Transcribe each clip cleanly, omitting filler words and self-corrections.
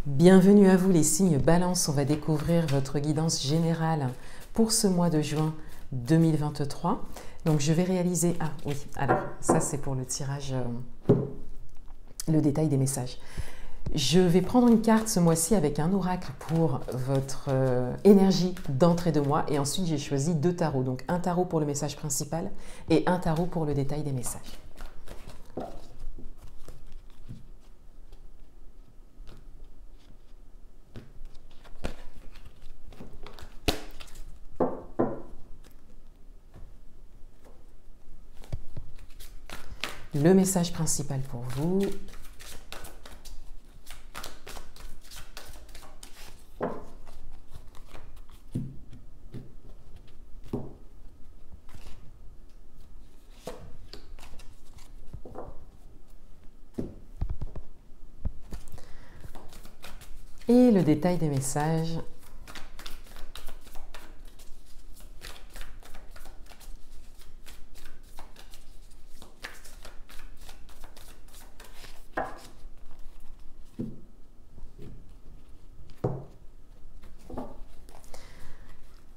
Bienvenue à vous les signes Balance, on va découvrir votre guidance générale pour ce mois de juin 2023. Donc je vais réaliser... Ah oui, alors ça c'est pour le tirage, le détail des messages. Je vais prendre une carte ce mois-ci avec un oracle pour votre énergie d'entrée de mois et ensuite j'ai choisi deux tarots. Donc un tarot pour le message principal et un tarot pour le détail des messages. Le message principal pour vous. Et le détail des messages.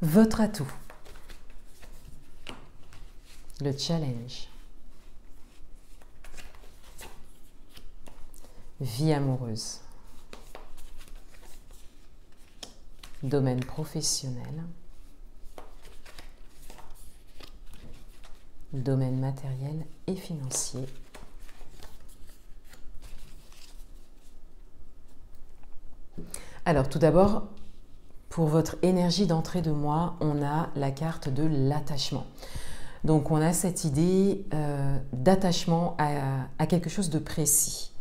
Votre atout, le challenge, vie amoureuse, domaine professionnel, domaine matériel et financier, alors tout d'abord, pour votre énergie d'entrée de mois, on a la carte de l'attachement. Donc on a cette idée d'attachement à quelque chose de précis.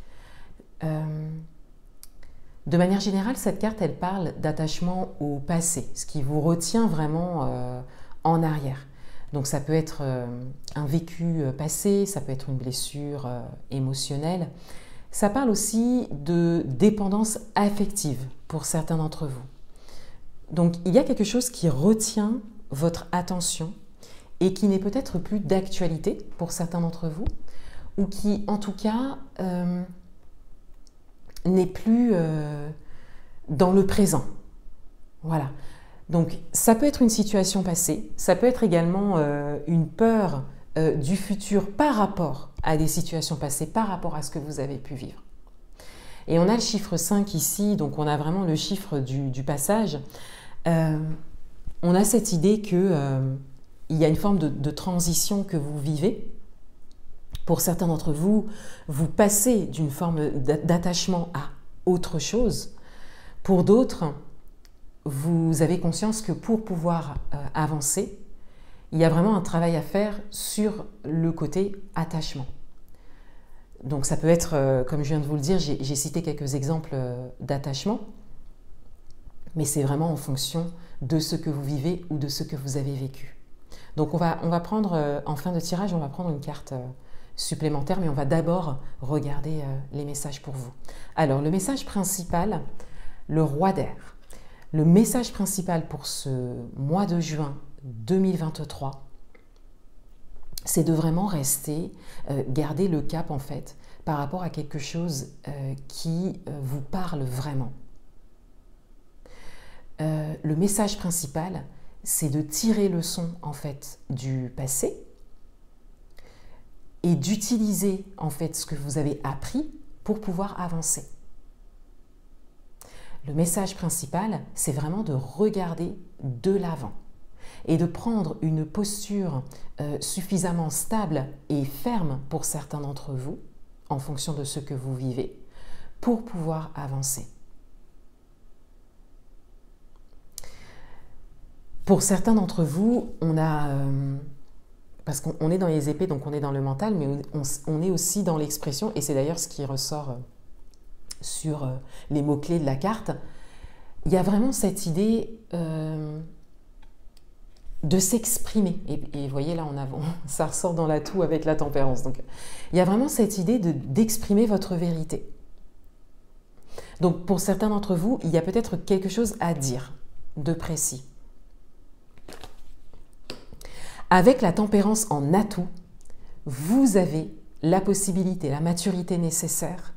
De manière générale, cette carte, elle parle d'attachement au passé, ce qui vous retient vraiment en arrière. Donc ça peut être un vécu passé, ça peut être une blessure émotionnelle. Ça parle aussi de dépendance affective pour certains d'entre vous. Donc, il y a quelque chose qui retient votre attention et qui n'est peut-être plus d'actualité pour certains d'entre vous, ou qui, en tout cas, n'est plus dans le présent. Voilà. Donc, ça peut être une situation passée, ça peut être également une peur du futur par rapport à des situations passées, par rapport à ce que vous avez pu vivre. Et on a le chiffre 5 ici, donc on a vraiment le chiffre du passage. On a cette idée qu'il y a une forme de transition que vous vivez. Pour certains d'entre vous, vous passez d'une forme d'attachement à autre chose. Pour d'autres, vous avez conscience que pour pouvoir avancer, il y a vraiment un travail à faire sur le côté attachement. Donc ça peut être, comme je viens de vous le dire, j'ai cité quelques exemples d'attachement. Mais c'est vraiment en fonction de ce que vous vivez ou de ce que vous avez vécu. Donc on va prendre, en fin de tirage, on va prendre une carte supplémentaire, mais on va d'abord regarder les messages pour vous. Alors, le message principal, le roi d'air. Le message principal pour ce mois de juin 2023, c'est de vraiment rester, garder le cap en fait, par rapport à quelque chose qui vous parle vraiment. Le message principal, c'est de tirer leçon en fait du passé et d'utiliser en fait ce que vous avez appris pour pouvoir avancer. Le message principal, c'est vraiment de regarder de l'avant et de prendre une posture suffisamment stable et ferme pour certains d'entre vous, en fonction de ce que vous vivez, pour pouvoir avancer. Pour certains d'entre vous, on a, parce qu'on est dans les épées, donc on est dans le mental, mais on est aussi dans l'expression, et c'est d'ailleurs ce qui ressort sur les mots-clés de la carte. Il y a vraiment cette idée de s'exprimer. Et vous voyez là, ça ressort dans l'atout avec la tempérance. Donc, il y a vraiment cette idée d'exprimer votre vérité. Donc pour certains d'entre vous, il y a peut-être quelque chose à dire de précis. Avec la tempérance en atout, vous avez la possibilité, la maturité nécessaire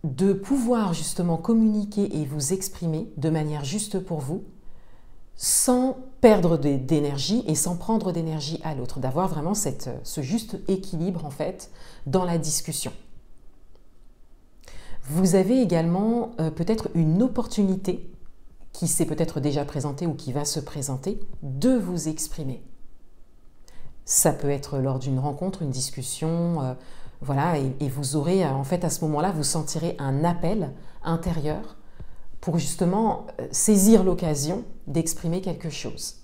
de pouvoir justement communiquer et vous exprimer de manière juste pour vous, sans perdre d'énergie et sans prendre d'énergie à l'autre, d'avoir vraiment ce juste équilibre en fait dans la discussion. Vous avez également peut-être une opportunité qui s'est peut-être déjà présentée ou qui va se présenter de vous exprimer. Ça peut être lors d'une rencontre, une discussion, voilà, et vous aurez en fait à ce moment-là, vous sentirez un appel intérieur pour justement saisir l'occasion d'exprimer quelque chose.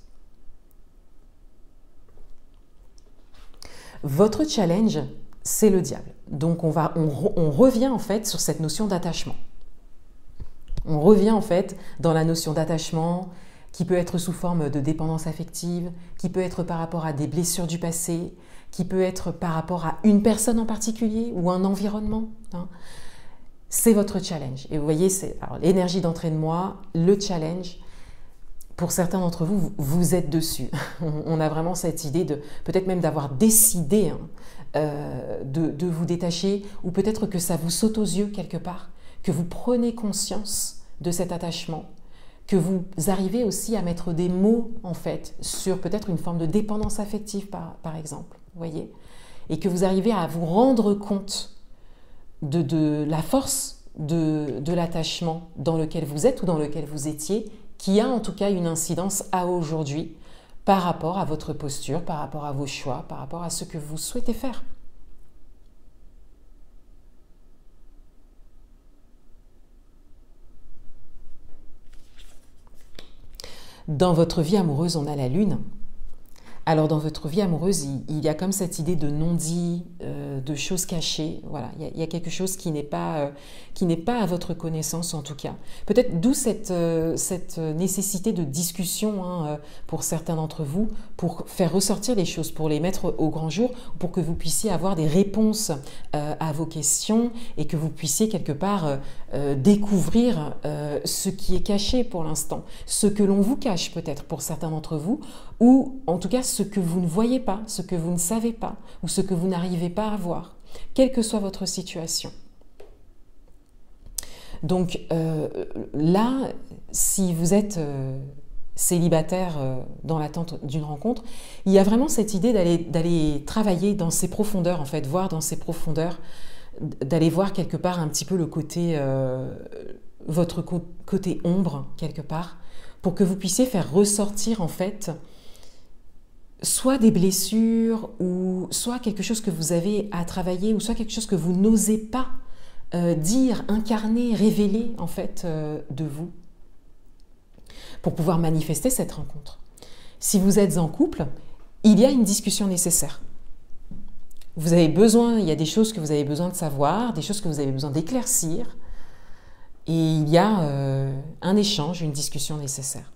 Votre challenge, c'est le diable. Donc on revient en fait sur cette notion d'attachement. On revient en fait dans la notion d'attachement qui peut être sous forme de dépendance affective, qui peut être par rapport à des blessures du passé, qui peut être par rapport à une personne en particulier ou un environnement. Hein. C'est votre challenge. Et vous voyez, c'est l'énergie d'entrée de moi, le challenge. Pour certains d'entre vous, vous êtes dessus. On a vraiment cette idée de peut-être même d'avoir décidé de vous détacher, ou peut-être que ça vous saute aux yeux quelque part, que vous prenez conscience de cet attachement, que vous arrivez aussi à mettre des mots en fait sur peut-être une forme de dépendance affective par exemple, vous voyez, et que vous arrivez à vous rendre compte de la force de l'attachement dans lequel vous êtes ou dans lequel vous étiez, qui a en tout cas une incidence à aujourd'hui par rapport à votre posture, par rapport à vos choix, par rapport à ce que vous souhaitez faire. Dans votre vie amoureuse, on a la lune. Alors dans votre vie amoureuse, il y a comme cette idée de non-dit, de choses cachées. Voilà, il y a quelque chose qui n'est pas à votre connaissance en tout cas. Peut-être d'où cette nécessité de discussion hein, pour certains d'entre vous, pour faire ressortir les choses, pour les mettre au grand jour, pour que vous puissiez avoir des réponses à vos questions et que vous puissiez quelque part découvrir ce qui est caché pour l'instant, ce que l'on vous cache peut-être pour certains d'entre vous, ou en tout cas ce que vous ne voyez pas, ce que vous ne savez pas, ou ce que vous n'arrivez pas à voir, quelle que soit votre situation. Donc là, si vous êtes célibataire dans l'attente d'une rencontre, il y a vraiment cette idée d'aller travailler dans ces profondeurs, en fait, voir dans ces profondeurs, d'aller voir quelque part un petit peu le côté, votre côté ombre, quelque part, pour que vous puissiez faire ressortir, en fait, soit des blessures, ou soit quelque chose que vous avez à travailler, ou soit quelque chose que vous n'osez pas dire, incarner, révéler en fait de vous, pour pouvoir manifester cette rencontre. Si vous êtes en couple, il y a une discussion nécessaire. Vous avez besoin, il y a des choses que vous avez besoin de savoir, des choses que vous avez besoin d'éclaircir, et il y a un échange, une discussion nécessaire.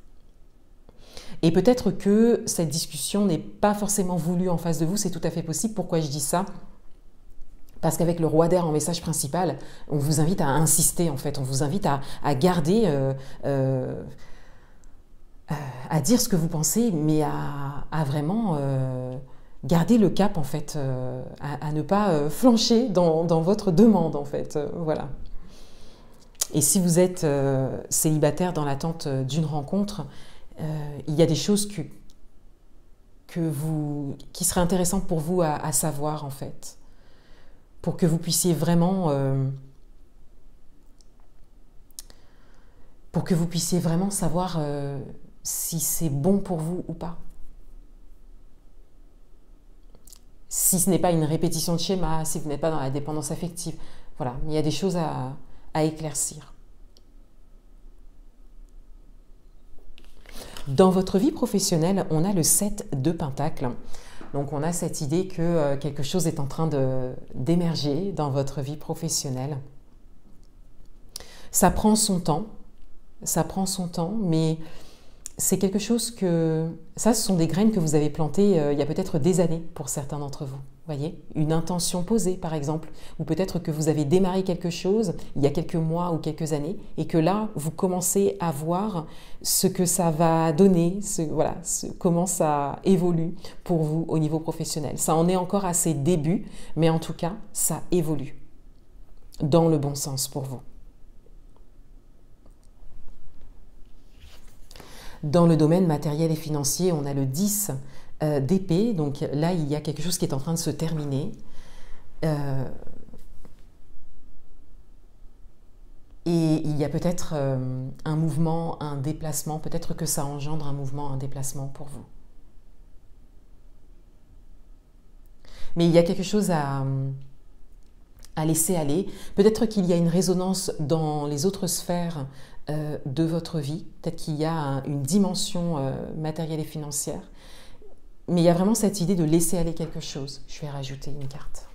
Et peut-être que cette discussion n'est pas forcément voulue en face de vous, c'est tout à fait possible. Pourquoi je dis ça ? Parce qu'avec le roi d'air en message principal, on vous invite à insister en fait, on vous invite à garder, à dire ce que vous pensez, mais à vraiment garder le cap en fait, à ne pas flancher dans votre demande en fait, voilà. Et si vous êtes célibataire dans l'attente d'une rencontre, il y a des choses qui seraient intéressantes pour vous à savoir en fait, pour que vous puissiez vraiment savoir si c'est bon pour vous ou pas. Si ce n'est pas une répétition de schéma, si vous n'êtes pas dans la dépendance affective, voilà, il y a des choses à éclaircir. Dans votre vie professionnelle, on a le 7 de Pentacles. Donc on a cette idée que quelque chose est en train d'émerger dans votre vie professionnelle. Ça prend son temps, mais c'est quelque chose que... Ça, ce sont des graines que vous avez plantées il y a peut-être des années pour certains d'entre vous. Voyez, une intention posée par exemple, ou peut-être que vous avez démarré quelque chose il y a quelques mois ou quelques années et que là vous commencez à voir ce que ça va donner, comment ça évolue pour vous au niveau professionnel. Ça en est encore à ses débuts, mais en tout cas ça évolue. dans le bon sens pour vous. Dans le domaine matériel et financier, on a le 10 d'épée, donc là il y a quelque chose qui est en train de se terminer. Et il y a peut-être un mouvement, un déplacement, peut-être que ça engendre un mouvement, un déplacement pour vous. Mais il y a quelque chose à laisser aller. Peut-être qu'il y a une résonance dans les autres sphères de votre vie. Peut-être qu'il y a une dimension matérielle et financière. Mais il y a vraiment cette idée de laisser aller quelque chose. Je vais rajouter une carte.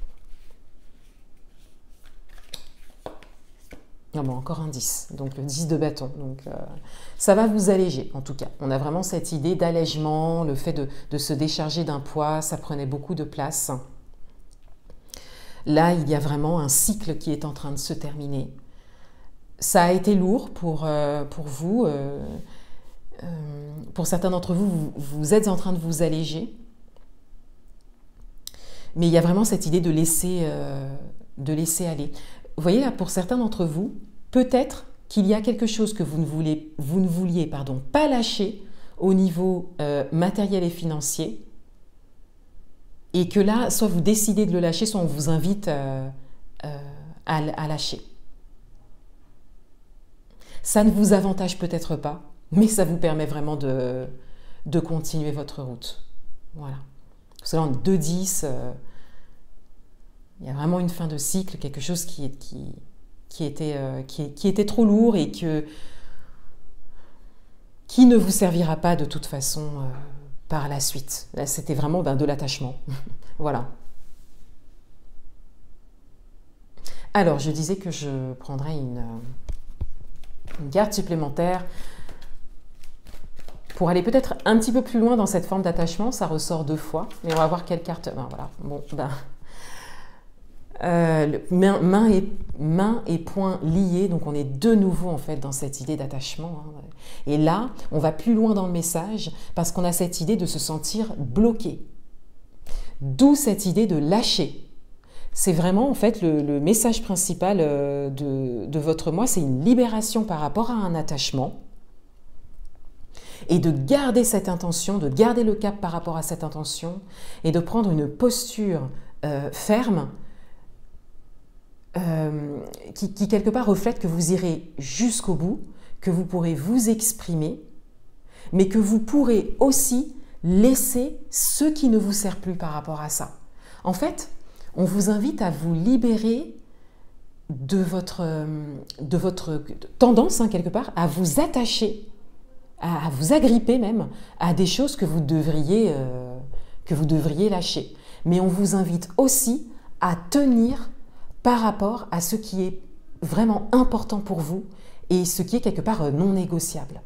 Non, bon, encore un 10, donc le 10 de bâton. Donc, ça va vous alléger, en tout cas. On a vraiment cette idée d'allègement, le fait de se décharger d'un poids, ça prenait beaucoup de place. Là, il y a vraiment un cycle qui est en train de se terminer. Ça a été lourd pour vous. Pour certains d'entre vous, vous êtes en train de vous alléger. Mais il y a vraiment cette idée de laisser aller. Vous voyez là, pour certains d'entre vous, peut-être qu'il y a quelque chose que vous ne vouliez pas lâcher au niveau matériel et financier, et que là, soit vous décidez de le lâcher, soit on vous invite à lâcher. Ça ne vous avantage peut-être pas, mais ça vous permet vraiment de continuer votre route. Voilà. Parce que là, en 2-10, il y a vraiment une fin de cycle, quelque chose qui était trop lourd et qui ne vous servira pas de toute façon par la suite. Là, c'était vraiment de l'attachement. Voilà. Alors, je disais que je prendrais une carte supplémentaire pour aller peut-être un petit peu plus loin dans cette forme d'attachement. Ça ressort 2 fois, mais on va voir quelle carte. Ben, voilà. Bon, main et poing liés, donc on est de nouveau en fait dans cette idée d'attachement. Et là, on va plus loin dans le message parce qu'on a cette idée de se sentir bloqué. D'où cette idée de lâcher. C'est vraiment en fait le message principal de votre moi, c'est une libération par rapport à un attachement et de garder cette intention, de garder le cap par rapport à cette intention et de prendre une posture ferme qui quelque part reflète que vous irez jusqu'au bout, que vous pourrez vous exprimer, mais que vous pourrez aussi laisser ce qui ne vous sert plus par rapport à ça. En fait, on vous invite à vous libérer de votre tendance, quelque part, à vous attacher, à vous agripper même à des choses que vous devriez lâcher. Mais on vous invite aussi à tenir par rapport à ce qui est vraiment important pour vous et ce qui est quelque part non négociable.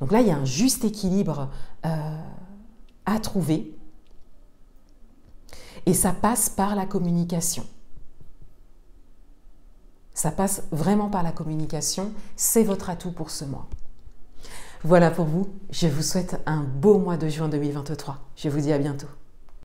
Donc là, il y a un juste équilibre à trouver et ça passe par la communication. Ça passe vraiment par la communication, c'est votre atout pour ce mois. Voilà pour vous, je vous souhaite un beau mois de juin 2023. Je vous dis à bientôt.